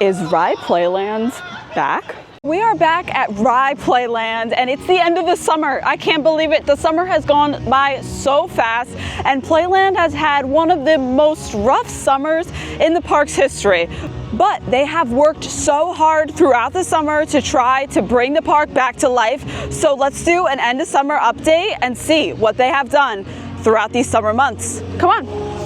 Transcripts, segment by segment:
Is Rye Playland back? We are back at Rye Playland and it's the end of the summer. I can't believe it. The summer has gone by so fast and Playland has had one of the most rough summers in the park's history. But they have worked so hard throughout the summer to try to bring the park back to life. So let's do an end of summer update and see what they have done throughout these summer months. Come on.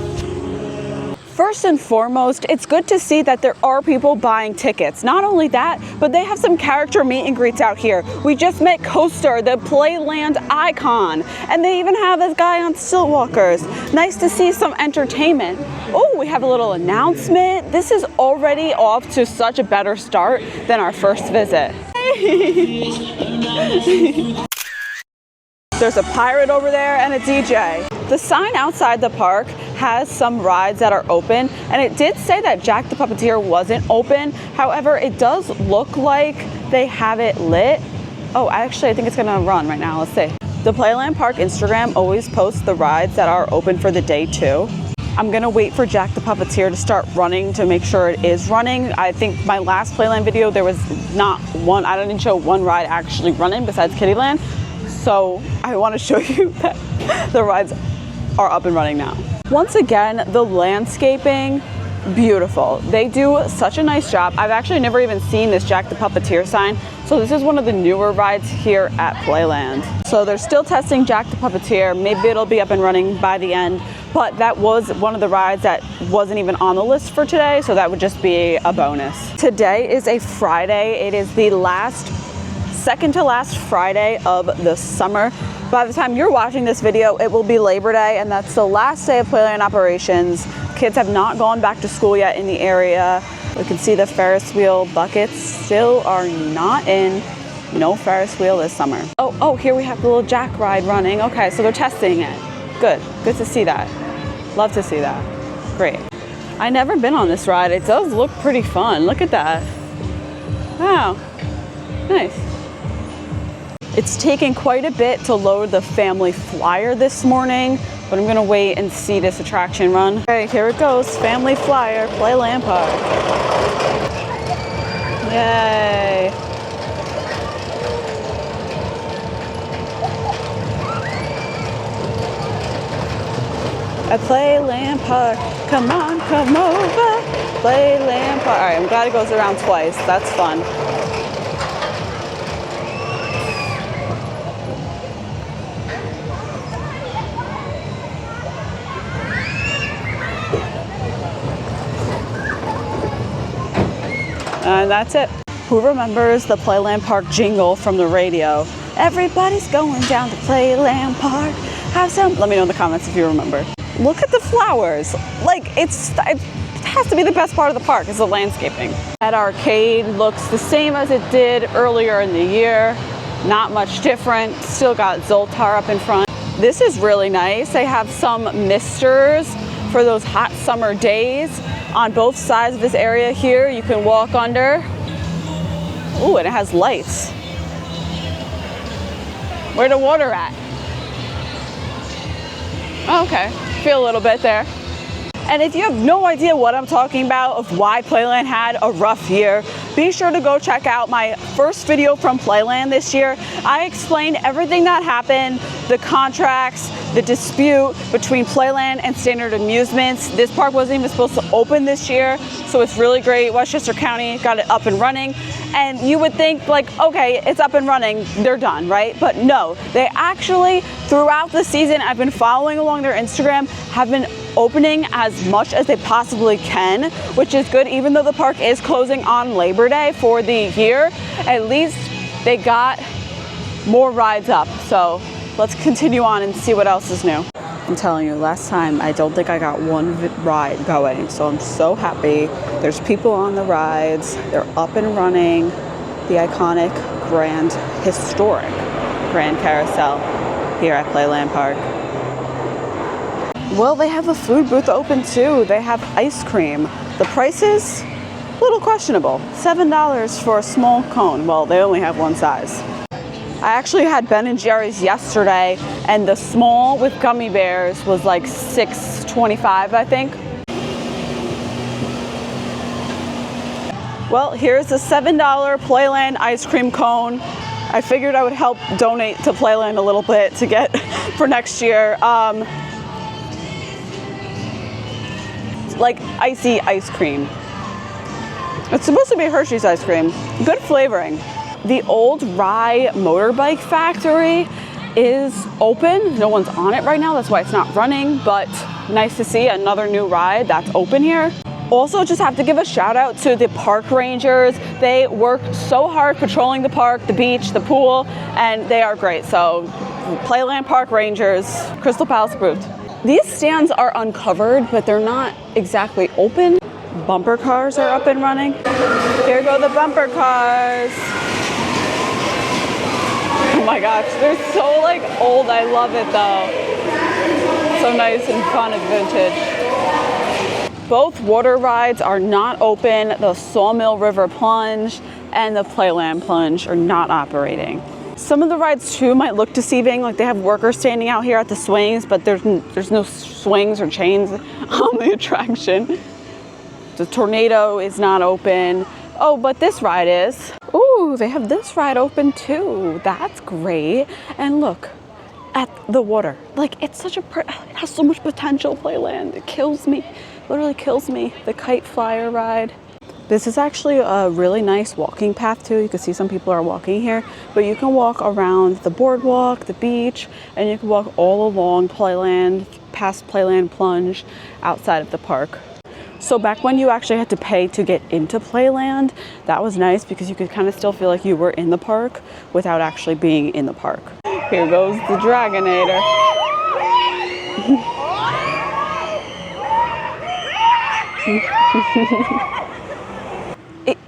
First and foremost, it's good to see that there are people buying tickets. Not only that, but they have some character meet and greets out here. We just met Coaster, the Playland icon, and they even have this guy on stilt walkers. Nice to see some entertainment. Oh, we have a little announcement. This is already off to such a better start than our first visit. There's a pirate over there and a DJ. The sign outside the park has some rides that are open, and it did say that Jack the Puppeteer wasn't open. However, it does look like they have it lit. Oh, actually, I think it's gonna run right now. Let's see. The Playland Park Instagram always posts the rides that are open for the day too. I'm gonna wait for Jack the Puppeteer to start running to make sure it is running. I think my last Playland video, there was not one, I didn't show one ride actually running besides Kiddyland. So I wanna show you that the rides are up and running now. Once again, the landscaping, beautiful. They do such a nice job. I've actually never even seen this Jack the Puppeteer sign. So this is one of the newer rides here at Playland. So they're still testing Jack the Puppeteer. Maybe it'll be up and running by the end, but that was one of the rides that wasn't even on the list for today. So that would just be a bonus. Today is a Friday. It is the second to last Friday of the summer. By the time you're watching this video, it will be Labor Day, and that's the last day of Playland operations. Kids have not gone back to school yet in the area. We can see the Ferris wheel buckets still are not in. No Ferris wheel this summer. Oh, here we have the little Jack ride running. Okay, so they're testing it. Good to see that. Love to see that. Great. I've never been on this ride. It does look pretty fun. Look at that. Wow, nice. It's taken quite a bit to load the family flyer this morning, but I'm gonna wait and see this attraction run. Okay, here it goes, family flyer, Playland Park. Yay. At Playland Park, come on, come over, Playland Park. All right, I'm glad it goes around twice, that's fun. And that's it. Who remembers the Playland Park jingle from the radio? Everybody's going down to Playland Park. Have some. Let me know in the comments if you remember. Look at the flowers. Like, it has to be the best part of the park is the landscaping. That arcade looks the same as it did earlier in the year. Not much different. Still got Zoltar up in front. This is really nice. They have some misters for those hot summer days. On both sides of this area here, you can walk under. Ooh, and it has lights. Where the water at? Oh, okay, feel a little bit there. And if you have no idea what I'm talking about of why Playland had a rough year, be sure to go check out my first video from Playland this year. I explained everything that happened, the contracts, the dispute between Playland and Standard Amusements. This park wasn't even supposed to open this year, so it's really great. Westchester County got it up and running. And you would think like, okay, it's up and running, they're done, right? But no, they actually, throughout the season, I've been following along their Instagram, have been opening as much as they possibly can, which is good. Even though the park is closing on Labor Day for the year, at least they got more rides up. So let's continue on and see what else is new. I'm telling you, last time I don't think I got one ride going, so I'm so happy. There's people on the rides, they're up and running. The iconic, grand, historic Grand Carousel here at Playland Park. Well, they have a food booth open too. They have ice cream. The price is a little questionable. $7 for a small cone. Well, they only have one size. I actually had Ben & Jerry's yesterday, and the small with gummy bears was like $6.25, I think. Well, here's the $7 Playland ice cream cone. I figured I would help donate to Playland a little bit to get for next year. Like icy ice cream. It's supposed to be Hershey's ice cream. Good flavoring. The old Rye motorbike factory is open. No one's on it right now. That's why it's not running, but nice to see another new ride that's open here. Also, just have to give a shout out to the park rangers. They work so hard patrolling the park, the beach, the pool, and they are great. So Playland Park rangers, Krystal Palace approved. These stands are uncovered, but they're not exactly open. Bumper cars are up and running. Here go the bumper cars. Oh my gosh, they're so like old. I love it though. So nice and fun and vintage. Both water rides are not open. The Sawmill River Plunge and the Playland Plunge are not operating. Some of the rides too might look deceiving, like they have workers standing out here at the swings, but there's no swings or chains on the attraction. The Tornado is not open. Oh, but this ride is. Ooh, they have this ride open too. That's great. And look at the water. Like it has so much potential, Playland. It kills me. Literally kills me. The kite flyer ride. This is actually a really nice walking path too. You can see some people are walking here, but you can walk around the boardwalk, the beach, and you can walk all along Playland, past Playland Plunge, outside of the park. So back when you actually had to pay to get into Playland, that was nice because you could kind of still feel like you were in the park without actually being in the park. Here goes the Dragonator.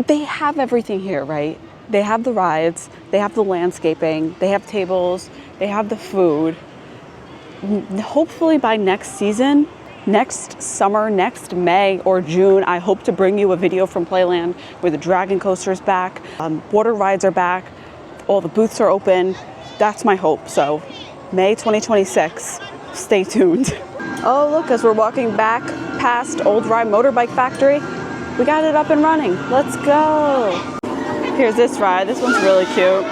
They have everything here, right? They have the rides, they have the landscaping, they have tables, they have the food. Hopefully by next season, next summer, next May or June, I hope to bring you a video from Playland where the Dragon Coaster is back, water rides are back, all the booths are open. That's my hope. So May 2026, stay tuned. Oh, look, as we're walking back past Old Rye Motorbike Factory, we got it up and running. Let's go. Here's this ride. This one's really cute.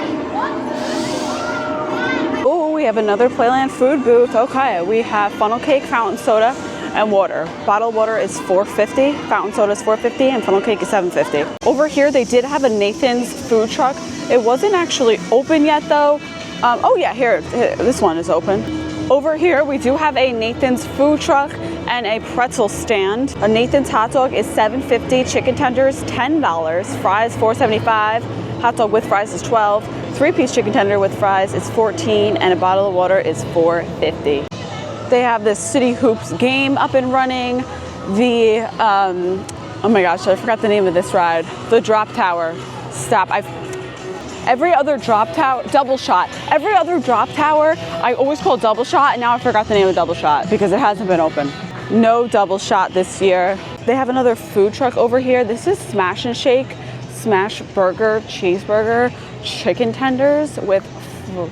Oh, we have another Playland food booth. Okay, we have funnel cake, fountain soda, and water. Bottled water is $4.50, fountain soda is $4.50, and funnel cake is $7.50. Over here, they did have a Nathan's food truck. It wasn't actually open yet, though. Oh yeah, here, this one is open. Over here, we do have a Nathan's food truck and a pretzel stand. A Nathan's hot dog is $7.50, chicken tenders $10, fries $4.75, hot dog with fries is $12, 3-piece chicken tender with fries is $14, and a bottle of water is $4.50. They have this City Hoops game up and running. The, oh my gosh, I forgot the name of this ride. The drop tower. Stop, every other drop tower, double shot. Every other drop tower, I always call double shot, and now I forgot the name of double shot because it hasn't been open. No double shot this year. They have another food truck over here. This is Smash and Shake, smash burger, cheeseburger, chicken tenders with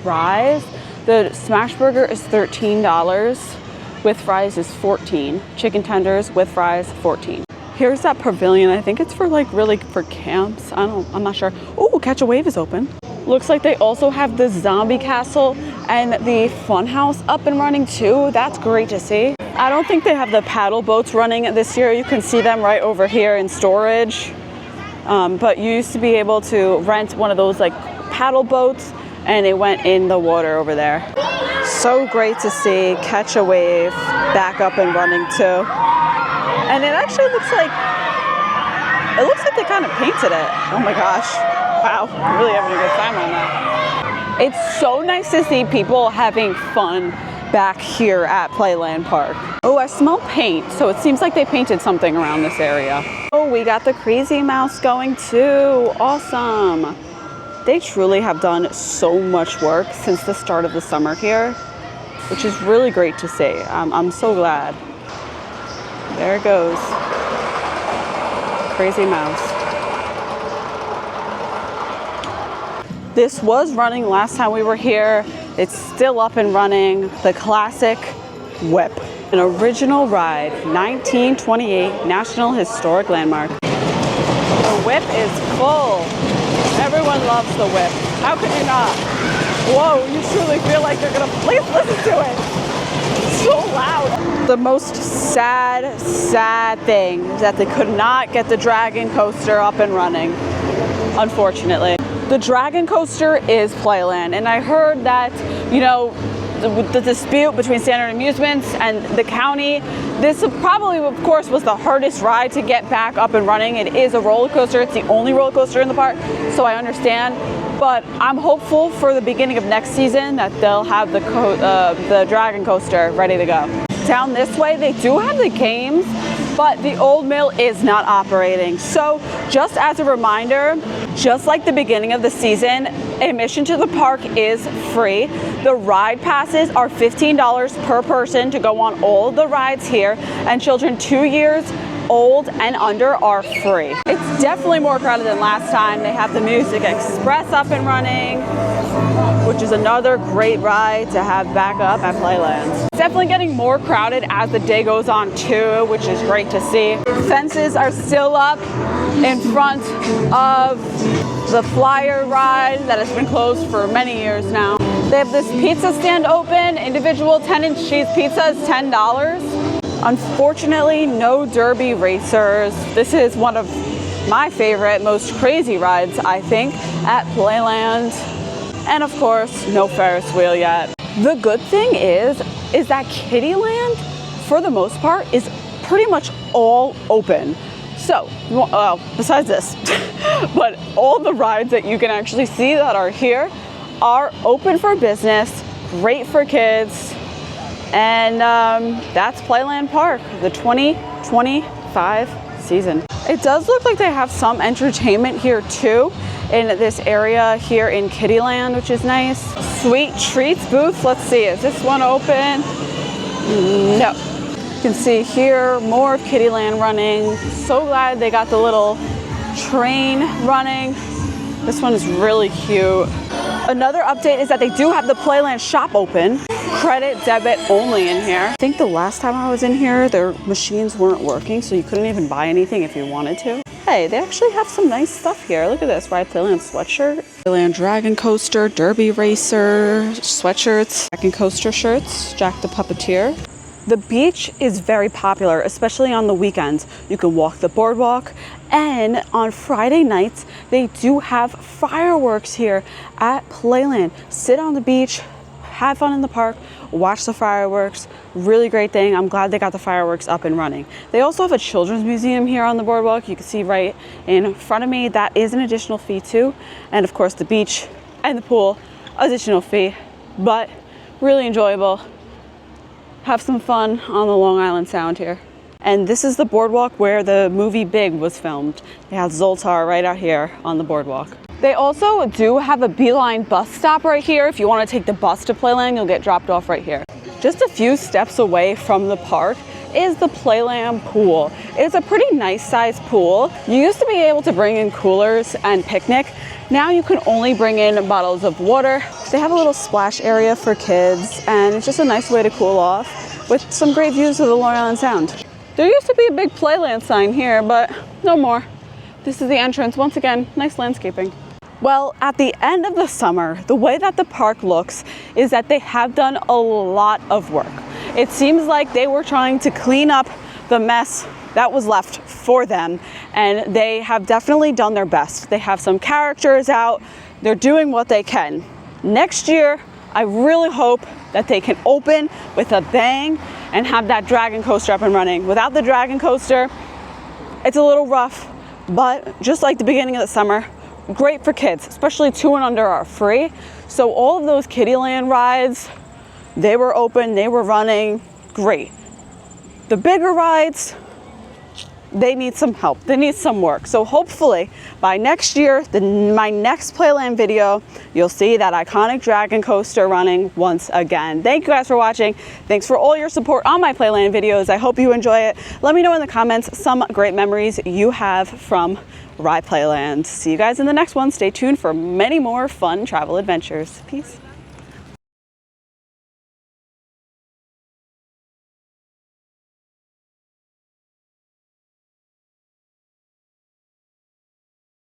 fries. The smash burger is $13, with fries is $14. Chicken tenders with fries, $14. Here's that pavilion. I think it's for like really for camps. I'm not sure. Oh, Catch a Wave is open. Looks like they also have the Zombie Castle and the Fun House up and running too. That's great to see. I don't think they have the paddle boats running this year. You can see them right over here in storage. But you used to be able to rent one of those like paddle boats and it went in the water over there. So great to see Catch a Wave back up and running too. And it actually looks like they kind of painted it. Oh my gosh. Wow, really having a good time on that. It's so nice to see people having fun back here at Playland Park. Oh, I smell paint, so it seems like they painted something around this area. Oh, we got the Crazy Mouse going too. Awesome. They truly have done so much work since the start of the summer here, which is really great to see. I'm so glad. There it goes. Crazy Mouse. This was running last time we were here. It's still up and running. The classic Whip. An original ride, 1928 National Historic Landmark. The whip is full. Everyone loves the whip. How could you not? Whoa, you truly feel like you're gonna, please listen to it. So loud. The most sad thing is that they could not get the Dragon Coaster up and running, unfortunately. The Dragon Coaster is Playland, and I heard that, you know, the dispute between Standard Amusements and the county, this probably, of course, was the hardest ride to get back up and running. It is a roller coaster. It's the only roller coaster in the park, so I understand. But I'm hopeful for the beginning of next season that they'll have the Dragon Coaster ready to go. Down this way, they do have the games, but the old mill is not operating. So just as a reminder, just like the beginning of the season, admission to the park is free. The ride passes are $15 per person to go on all of the rides here, and children 2 years old and under are free. It's definitely more crowded than last time. They have the Music Express up and running, which is another great ride to have back up at Playland. It's definitely getting more crowded as the day goes on too, which is great to see. Fences are still up in front of the Flyer ride that has been closed for many years now. They have this pizza stand open. Individual 10-inch cheese pizza is $10. Unfortunately, no derby racers. This is one of my favorite, most crazy rides, I think, at Playland. And of course, no Ferris wheel yet. The good thing is that Kiddyland, for the most part, is pretty much all open. So, well, besides this, but all the rides that you can actually see that are here are open for business, great for kids, and that's Playland Park, the 2025 season. It does look like they have some entertainment here too, in this area here in Kiddyland, which is nice. Sweet Treats booth, let's see, is this one open? No. You can see here more of Kiddyland running. So glad they got the little train running. This one is really cute. Another update is that they do have the Playland shop open. Credit, debit only in here. I think the last time I was in here, their machines weren't working, so you couldn't even buy anything if you wanted to. Hey, they actually have some nice stuff here. Look at this, Rye Playland sweatshirt. Playland Dragon Coaster, Derby Racer, sweatshirts, Dragon Coaster shirts, Jack the Puppeteer. The beach is very popular, especially on the weekends. You can walk the boardwalk, and on Friday nights, they do have fireworks here at Playland. Sit on the beach, have fun in the park, watch the fireworks. Really great thing. I'm glad they got the fireworks up and running. They also have a children's museum here on the boardwalk. You can see right in front of me. That is an additional fee too. And of course the beach and the pool, additional fee, but really enjoyable. Have some fun on the Long Island Sound here. And this is the boardwalk where the movie Big was filmed. They have Zoltar right out here on the boardwalk. They also do have a Beeline bus stop right here. If you want to take the bus to Playland, you'll get dropped off right here. Just a few steps away from the park is the Playland pool. It's a pretty nice sized pool. You used to be able to bring in coolers and picnic. Now you can only bring in bottles of water. They have a little splash area for kids, and it's just a nice way to cool off with some great views of the Long Island Sound. There used to be a big Playland sign here, but no more. This is the entrance. Once again, nice landscaping. Well, at the end of the summer, the way that the park looks is that they have done a lot of work. It seems like they were trying to clean up the mess that was left for them, and they have definitely done their best. They have some characters out. They're doing what they can. Next year, I really hope that they can open with a bang and have that Dragon Coaster up and running. Without the Dragon Coaster, it's a little rough, but just like the beginning of the summer, great for kids, especially 2 and under are free. So all of those Kiddyland rides, they were open, they were running, great. The bigger rides, they need some help, they need some work. So hopefully by next year, my next Playland video, you'll see that iconic Dragon Coaster running once again. Thank you guys for watching. Thanks for all your support on my Playland videos. I hope you enjoy it. Let me know in the comments some great memories you have from Rye Playland. See you guys in the next one. Stay tuned for many more fun travel adventures. Peace.